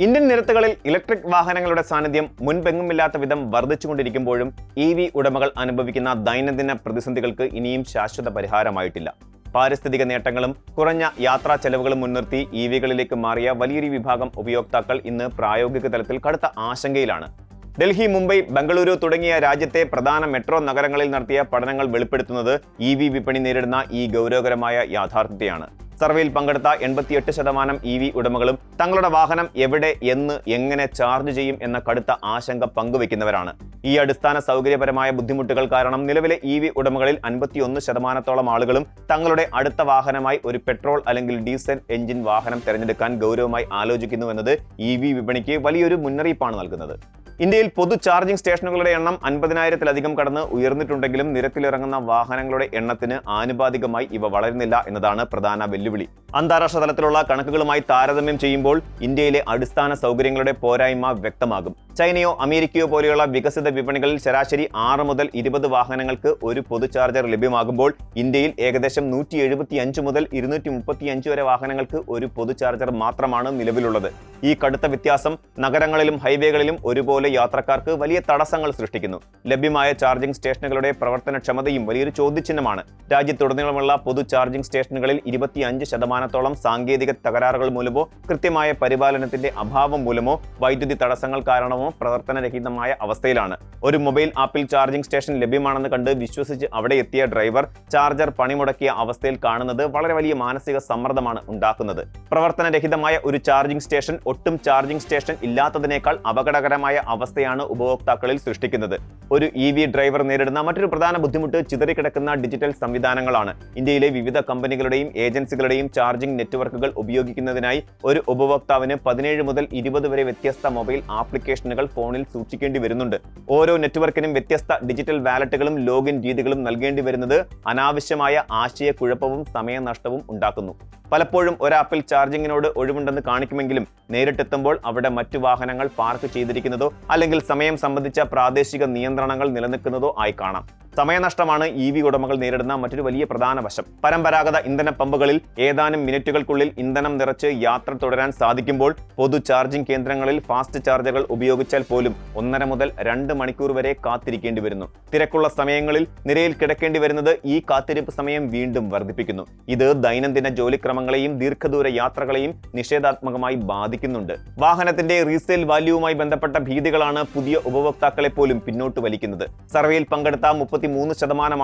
Indian നിരത്തുകളിൽ electric വാഹനങ്ങളുടെ സാന്നിധ്യം മുൻപെങ്ങുമില്ലാത്ത വിധം വർദ്ധിച്ചുകൊണ്ടിരിക്കുമ്പോഴും ഉടമകൾ അനുഭവിക്കുന്ന ദൈനംദിന പ്രതിസന്ധികൾക്ക് ഇനിയും ശാശ്വത പരിഹാരമായിട്ടില്ല. പാരിസ്ഥിതിക നേട്ടങ്ങളും കുറഞ്ഞ യാത്രാ ചെലവുകളും മുൻനിർത്തി ഇവികളിലേക്ക് മാറിയ വലിയൊരു വിഭാഗം ഉപയോക്താക്കൾ ഇന്ന് പ്രായോഗിക തലത്തിൽ കടുത്ത ആശങ്കയിലാണ്. ഡൽഹി, മുംബൈ, ബംഗളൂരു തുടങ്ങിയ രാജ്യത്തെ പ്രധാന മെട്രോ നഗരങ്ങളിൽ നടത്തിയ പഠനങ്ങൾ വെളിപ്പെടുത്തുന്നത് വിപണി നേരിടുന്ന ഈ ഗൗരവകരമായ യാഥാർത്ഥ്യത്തെയാണ്. സർവേയിൽ പങ്കെടുത്ത 88% ഉടമകളും തങ്ങളുടെ വാഹനം എവിടെ, എന്ന്, എങ്ങനെ ചാർജ് ചെയ്യും എന്ന കടുത്ത ആശങ്ക പങ്കുവെക്കുന്നവരാണ്. ഈ അടിസ്ഥാന സൗകര്യപരമായ ബുദ്ധിമുട്ടുകൾ കാരണം നിലവിലെ ഉടമകളിൽ 51% ആളുകളും തങ്ങളുടെ അടുത്ത വാഹനമായി ഒരു പെട്രോൾ അല്ലെങ്കിൽ ഡീസൽ എഞ്ചിൻ വാഹനം തിരഞ്ഞെടുക്കാൻ ഗൗരവമായി ആലോചിക്കുന്നുവെന്നത് വിപണിക്ക് വലിയൊരു മുന്നറിയിപ്പാണ് നൽകുന്നത്. ഇന്ത്യയിൽ പൊതു ചാർജിംഗ് സ്റ്റേഷനുകളുടെ എണ്ണം 50,000-ലധികം കടന്ന് ഉയർന്നിട്ടുണ്ടെങ്കിലും നിരത്തിലിറങ്ങുന്ന വാഹനങ്ങളുടെ എണ്ണത്തിന് ആനുപാതികമായി ഇവ വളരുന്നില്ല എന്നതാണ് പ്രധാന വെല്ലുവിളി. അന്താരാഷ്ട്ര തലത്തിലുള്ള കണക്കുകളുമായി താരതമ്യം ചെയ്യുമ്പോൾ ഇന്ത്യയിലെ അടിസ്ഥാന സൗകര്യങ്ങളുടെ പോരായ്മ വ്യക്തമാകും. ചൈനയോ അമേരിക്കയോ പോലെയുള്ള വികസിത വിപണികളിൽ ശരാശരി 6 മുതൽ 20 വാഹനങ്ങൾക്ക് ഒരു പൊതു ചാർജർ ലഭ്യമാകുമ്പോൾ ഇന്ത്യയിൽ ഏകദേശം 175 മുതൽ 235 വരെ വാഹനങ്ങൾക്ക് ഒരു പൊതു ചാർജർ മാത്രമാണ് നിലവിലുള്ളത്. ഈ കടുത്ത വ്യത്യാസം നഗരങ്ങളിലും ഹൈവേകളിലും ഒരുപോലെ യാത്രക്കാർക്ക് വലിയ തടസ്സങ്ങൾ സൃഷ്ടിക്കുന്നു. ലഭ്യമായ ചാർജിംഗ് സ്റ്റേഷനുകളുടെ പ്രവർത്തനക്ഷമതയും വലിയൊരു ചോദ്യചിഹ്നമാണ്. രാജ്യത്തുടനീളമുള്ള പൊതു ചാർജിംഗ് സ്റ്റേഷനുകളിൽ 25% സാങ്കേതിക തകരാറുകൾ മൂലമോ കൃത്യമായ പരിപാലനത്തിന്റെ അഭാവം മൂലമോ വൈദ്യുതി തടസ്സങ്ങൾ കാരണമോ പ്രവർത്തനരഹിതമായ അവസ്ഥയിലാണ്. ഒരു മൊബൈൽ ആപ്പിൽ ചാർജിംഗ് സ്റ്റേഷൻ ലഭ്യമാണെന്ന് കണ്ട് വിശ്വസിച്ച് അവിടെ എത്തിയ ഡ്രൈവർ ചാർജർ പണിമുടക്കിയ അവസ്ഥയിൽ കാണുന്നത് വളരെ വലിയ മാനസിക സമ്മർദ്ദമാണ് ഉണ്ടാക്കുന്നത്. പ്രവർത്തനരഹിതമായ ഒരു ചാർജിംഗ് സ്റ്റേഷൻ ഒട്ടും ചാർജിംഗ് സ്റ്റേഷൻ ഇല്ലാത്തതിനേക്കാൾ അപകടകരമായ അവസ്ഥയാണ് ഉപഭോക്താക്കളിൽ സൃഷ്ടിക്കുന്നത്. ഒരു ഡ്രൈവർ നേരിടുന്ന മറ്റൊരു പ്രധാന ബുദ്ധിമുട്ട് ചിതറിക്കിടക്കുന്ന ഡിജിറ്റൽ സംവിധാനങ്ങളാണ്. ഇന്ത്യയിലെ വിവിധ കമ്പനികളുടെയും ഏജൻസികളുടെയും ചാർജിംഗ് നെറ്റ്വർക്കുകൾ ഉപയോഗിക്കുന്നതിനായി ഒരു ഉപഭോക്താവിന് 17 മുതൽ 20 വരെ വ്യത്യസ്ത മൊബൈൽ ആപ്ലിക്കേഷനുകൾ ഫോണിൽ സൂക്ഷിക്കേണ്ടി വരുന്നുണ്ട്. ഓരോ നെറ്റ്വർക്കിനും വ്യത്യസ്ത ഡിജിറ്റൽ വാലറ്റുകളും ലോഗിൻ രീതികളും നൽകേണ്ടി വരുന്നത് അനാവശ്യമായ ആശയക്കുഴപ്പവും സമയനഷ്ടവും ഉണ്ടാക്കുന്നു. പലപ്പോഴും ഒരാപ്പിൽ ചാർജിങ്ങിനോട് ഒഴിവുണ്ടെന്ന് കാണിക്കുമെങ്കിലും നേരിട്ടെത്തുമ്പോൾ അവിടെ മറ്റു വാഹനങ്ങൾ പാർക്ക് ചെയ്തിരിക്കുന്നതോ അല്ലെങ്കിൽ സമയം സംബന്ധിച്ച പ്രാദേശിക നിയന്ത്രണങ്ങൾ നിലനിൽക്കുന്നതോ ആയി കാണാം. സമയനഷ്ടമാണ് ഉടമകൾ നേരിടുന്ന മറ്റൊരു വലിയ പ്രധാന വശം. പരമ്പരാഗത ഇന്ധന പമ്പുകളിൽ ഏതാനും മിനിറ്റുകൾക്കുള്ളിൽ ഇന്ധനം നിറച്ച് യാത്ര തുടരാൻ സാധിക്കുമ്പോൾ പൊതു ചാർജിംഗ് കേന്ദ്രങ്ങളിൽ ഫാസ്റ്റ് ചാർജറുകൾ ഉപയോഗിച്ചാൽ പോലും 1.5 മുതൽ 2 മണിക്കൂർ വരെ കാത്തിരിക്കേണ്ടി വരുന്നു. തിരക്കുള്ള സമയങ്ങളിൽ നിരയിൽ കിടക്കേണ്ടി വരുന്നത് ഈ കാത്തിരിപ്പ് സമയം വീണ്ടും വർദ്ധിപ്പിക്കുന്നു. ഇത് ദൈനംദിന ജോലിക്രമങ്ങളെയും ദീർഘദൂര യാത്രകളെയും നിഷേധാത്മകമായി ബാധിക്കുന്നുണ്ട്. വാഹനത്തിന്റെ റീസെയിൽ വാല്യൂവുമായി ബന്ധപ്പെട്ട ഭീതികളാണ് പുതിയ ഉപഭോക്താക്കളെ പോലും പിന്നോട്ട് വലിക്കുന്നത്. സർവേയിൽ പങ്കെടുത്ത 33%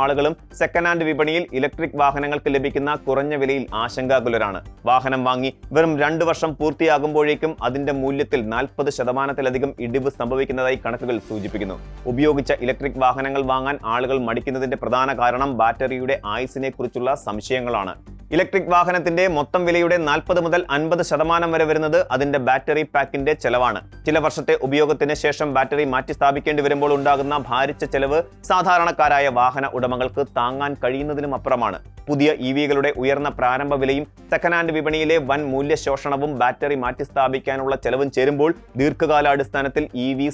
ആളുകളും സെക്കൻഡ് ഹാൻഡ് വിപണിയിൽ ഇലക്ട്രിക് വാഹനങ്ങൾക്ക് ലഭിക്കുന്ന കുറഞ്ഞ വിലയിൽ ആശങ്കാകുലരാണ്. വാഹനം വാങ്ങി വെറും 2 വർഷം പൂർത്തിയാകുമ്പോഴേക്കും അതിന്റെ മൂല്യത്തിൽ 40%-ലധികം ഇടിവ് സംഭവിക്കുന്നതായി കണക്കുകൾ സൂചിപ്പിക്കുന്നു. ഉപയോഗിച്ച ഇലക്ട്രിക് വാഹനങ്ങൾ വാങ്ങാൻ ആളുകൾ മടിക്കുന്നതിന്റെ പ്രധാന കാരണം ബാറ്ററിയുടെ ആയുസ്സിനെ കുറിച്ചുള്ള സംശയങ്ങളാണ്. ഇലക്ട്രിക് വാഹനത്തിന്റെ മൊത്തം വിലയുടെ 40 മുതൽ 50% വരെ വരുന്നത് അതിന്റെ ബാറ്ററി പാക്കിന്റെ ചെലവാണ്. ചില വർഷത്തെ ഉപയോഗത്തിന് ശേഷം ബാറ്ററി മാറ്റി സ്ഥാപിക്കേണ്ടി വരുമ്പോൾ ഉണ്ടാകുന്ന ഭാരിച്ച ചെലവ് സാധാരണക്കാരായ വാഹന ഉടമകൾക്ക് താങ്ങാൻ കഴിയുന്നതിലും അപ്പുറമാണ്. പുതിയ കളുടെ ഉയർന്ന പ്രാരംഭ വിലയും സെക്കൻഡ് ഹാൻഡ് വിപണിയിലെ വൻ മൂല്യശോഷണവും ബാറ്ററി മാറ്റി സ്ഥാപിക്കാനുള്ള ചെലവും ചേരുമ്പോൾ ദീർഘകാലാടിസ്ഥാനത്തിൽ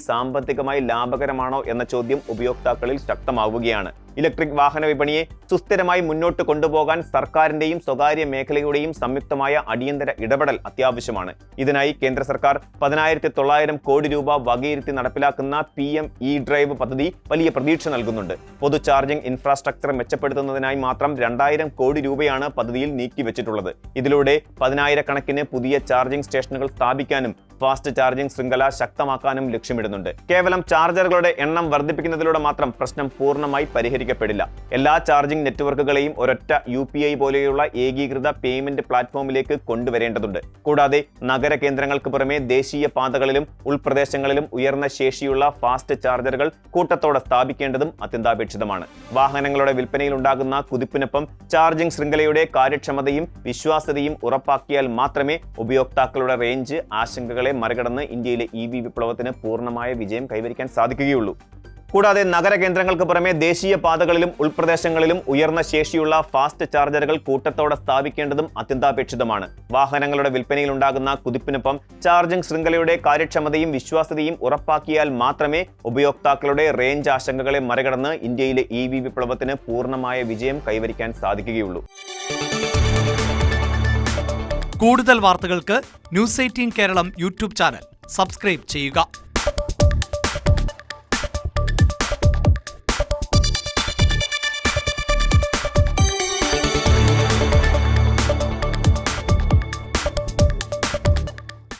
സാമ്പത്തികമായി ലാഭകരമാണോ എന്ന ചോദ്യം ഉപയോക്താക്കളിൽ ശക്തമാവുകയാണ്. ഇലക്ട്രിക് വാഹന വിപണിയെ സുസ്ഥിരമായി മുന്നോട്ട് കൊണ്ടുപോകാൻ സർക്കാരിന്റെയും സ്വകാര്യ മേഖലയുടെയും സംയുക്തമായ അടിയന്തര ഇടപെടൽ അത്യാവശ്യമാണ്. ഇതിനായി കേന്ദ്ര സർക്കാർ 10,900 കോടി രൂപ വകയിരുത്തി നടപ്പിലാക്കുന്ന PM ഇ-ഡ്രൈവ് പദ്ധതി വലിയ പ്രതീക്ഷ നൽകുന്നുണ്ട്. പൊതു ചാർജിംഗ് ഇൻഫ്രാസ്ട്രക്ചർ മെച്ചപ്പെടുത്തുന്നതിനായി മാത്രം 2,000 കോടി രൂപയാണ് പദ്ധതിയിൽ നീക്കിവെച്ചിട്ടുള്ളത്. ഇതിലൂടെ 10,000-കണക്കിന് പുതിയ ചാർജിംഗ് സ്റ്റേഷനുകൾ സ്ഥാപിക്കാനും ഫാസ്റ്റ് ചാർജിംഗ് ശൃംഖല ശക്തമാക്കാനും ലക്ഷ്യമിടുന്നുണ്ട്. കേവലം ചാർജറുകളുടെ എണ്ണം വർദ്ധിപ്പിക്കുന്നതിലൂടെ മാത്രം പ്രശ്നം പൂർണ്ണമായി പരിഹരിക്കപ്പെടില്ല. എല്ലാ ചാർജിംഗ് നെറ്റ്വർക്കുകളെയും ഒരൊറ്റ UPI പോലെയുള്ള ഏകീകൃത പേയ്മെന്റ് പ്ലാറ്റ്ഫോമിലേക്ക് കൊണ്ടുവരേണ്ടതുണ്ട്. കൂടാതെ നഗര കേന്ദ്രങ്ങൾക്ക് പുറമെ ദേശീയ പാതകളിലും ഉൾപ്രദേശങ്ങളിലും ഉയർന്ന ശേഷിയുള്ള ഫാസ്റ്റ് ചാർജറുകൾ കൂട്ടത്തോടെ സ്ഥാപിക്കേണ്ടതും അത്യന്താപേക്ഷിതമാണ്. വാഹനങ്ങളുടെ വിൽപ്പനയിൽ ഉണ്ടാകുന്ന കുതിപ്പിനൊപ്പം ചാർജിംഗ് ശൃംഖലയുടെ കാര്യക്ഷമതയും വിശ്വാസ്യതയും ഉറപ്പാക്കിയാൽ മാത്രമേ ഉപയോക്താക്കളുടെ റേഞ്ച് ആശങ്കകളെ മറികടന്ന് ഇന്ത്യയിലെ വിപ്ലവത്തിന് പൂർണ്ണമായ വിജയം കൈവരിക്കാൻ സാധിക്കുകയുള്ളൂ. കൂടാതെ നഗര കേന്ദ്രങ്ങൾക്ക് പുറമെ ദേശീയ പാതകളിലും ഉൾപ്രദേശങ്ങളിലും ഉയർന്ന ശേഷിയുള്ള ഫാസ്റ്റ് ചാർജറുകൾ കൂട്ടത്തോടെ സ്ഥാപിക്കേണ്ടതും അത്യന്താപേക്ഷിതമാണ്. വാഹനങ്ങളുടെ വിൽപ്പനയിൽ ഉണ്ടാകുന്ന കുതിപ്പിനൊപ്പം ചാർജിംഗ് ശൃംഖലയുടെ കാര്യക്ഷമതയും വിശ്വാസ്യതയും ഉറപ്പാക്കിയാൽ മാത്രമേ ഉപയോക്താക്കളുടെ റേഞ്ച് ആശങ്കകളെ മറികടന്ന് ഇന്ത്യയിലെ വിപ്ലവത്തിന് പൂർണ്ണമായ വിജയം കൈവരിക്കാൻ സാധിക്കുകയുള്ളൂ. കൂടുതൽ വാർത്തകൾക്ക് news 18 Keralam YouTube channel subscribe ചെയ്യുക.